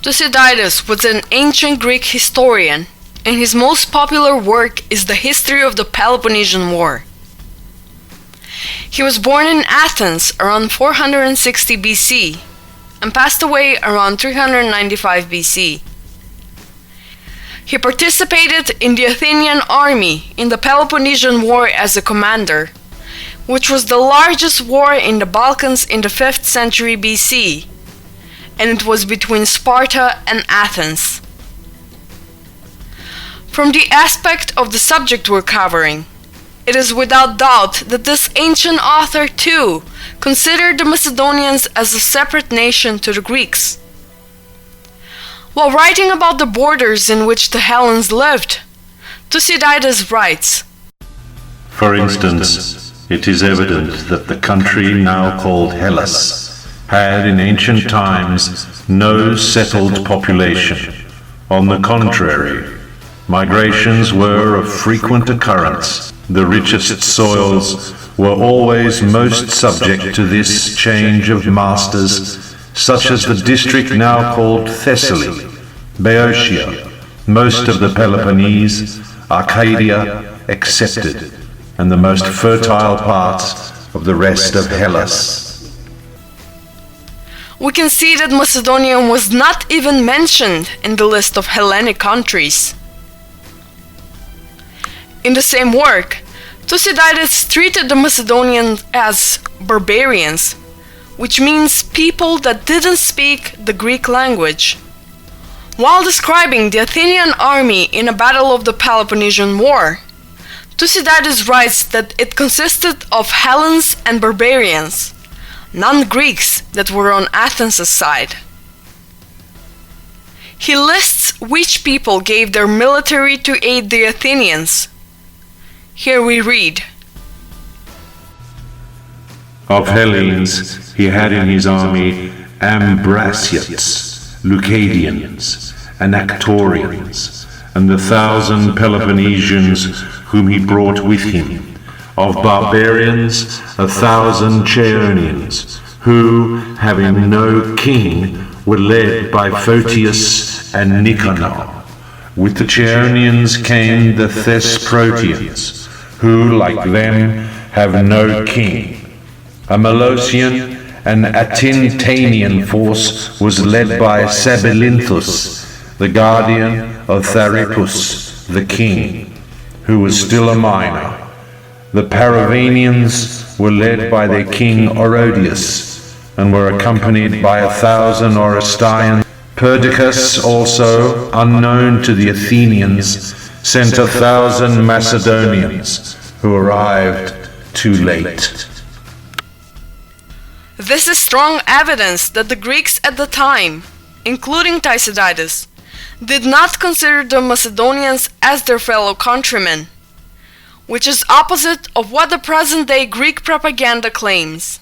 Thucydides was an ancient Greek historian, and his most popular work is the history of the Peloponnesian War. He was born in Athens around 460 BC and passed away around 395 BC. He participated in the Athenian army in the Peloponnesian War as a commander, which was the largest war in the Balkans in the 5th century BC, and it was between Sparta and Athens. From the aspect of the subject we're covering, it is without doubt that this ancient author too considered the Macedonians as a separate nation to the Greeks. While writing about the borders in which the Hellenes lived, Thucydides writes, "For instance, it is evident that the country now called Hellas had in ancient times no settled population. On the contrary, migrations were of frequent occurrence. The richest soils were always most subject to this change of masters, such as the district now called Thessaly, Boeotia, most of the Peloponnese, Arcadia excepted, and the most fertile parts of the rest of Hellas." We can see that Macedonia was not even mentioned in the list of Hellenic countries. In the same work, Thucydides treated the Macedonians as barbarians, which means people that didn't speak the Greek language. While describing the Athenian army in a battle of the Peloponnesian War, Thucydides writes that it consisted of Hellenes and barbarians, non-Greeks that were on Athens' side. He lists which people gave their military to aid the Athenians. Here we read, "Of Hellenes he had in his army Ambraciots, Leucadians, Anactorians, and the 1,000 Peloponnesians whom he brought with him. Of barbarians 1,000 Chaonians, who, having no king, were led by Photius and Nicanor. With the Chaonians came the Thesprotians, who, like them, have no king. A Molossian and Atintanian force was led by Sabelinthus, the guardian of Tharippus, the king, who was still a minor. The Paravanians were led by their king Orodius, and were accompanied by 1,000 Orestians. Perdiccas also, unknown to the Athenians, sent 1,000 Macedonians, who arrived too late." This is strong evidence that the Greeks at the time, including Thucydides, did not consider the Macedonians as their fellow countrymen, which is opposite of what the present-day Greek propaganda claims.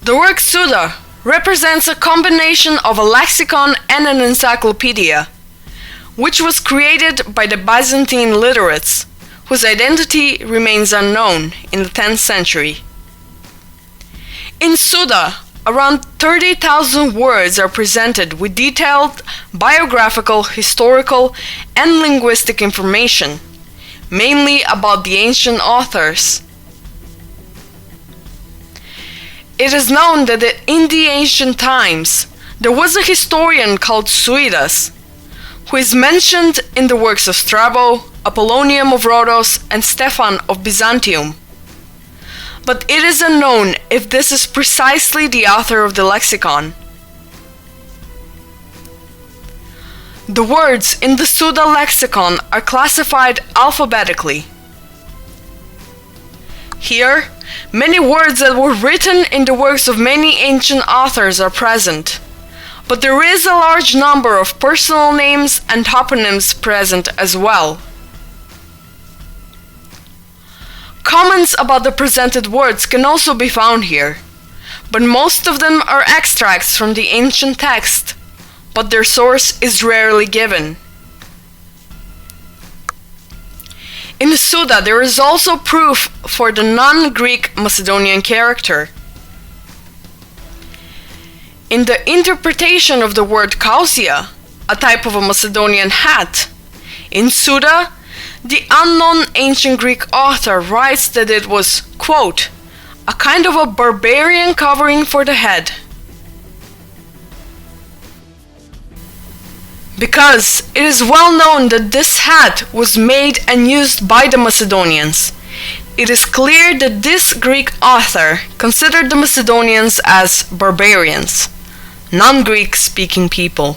The work Suda represents a combination of a lexicon and an encyclopedia, which was created by the Byzantine literates, whose identity remains unknown in the 10th century. In Suda, around 30,000 words are presented with detailed biographical, historical, and linguistic information, mainly about the ancient authors. It is known that in the ancient times, there was a historian called Suidas, who is mentioned in the works of Strabo, Apollonium of Rhodos, and Stephan of Byzantium. But it is unknown if this is precisely the author of the lexicon. The words in the Suda lexicon are classified alphabetically. Here, many words that were written in the works of many ancient authors are present, but there is a large number of personal names and toponyms present as well. Comments about the presented words can also be found here, but most of them are extracts from the ancient text, but their source is rarely given. In the Suda, there is also proof for the non-Greek Macedonian character. In the interpretation of the word kausia, a type of a Macedonian hat, in Suda, the unknown ancient Greek author writes that it was, quote, a kind of a barbarian covering for the head. Because it is well known that this hat was made and used by the Macedonians, it is clear that this Greek author considered the Macedonians as barbarians, non-Greek speaking people.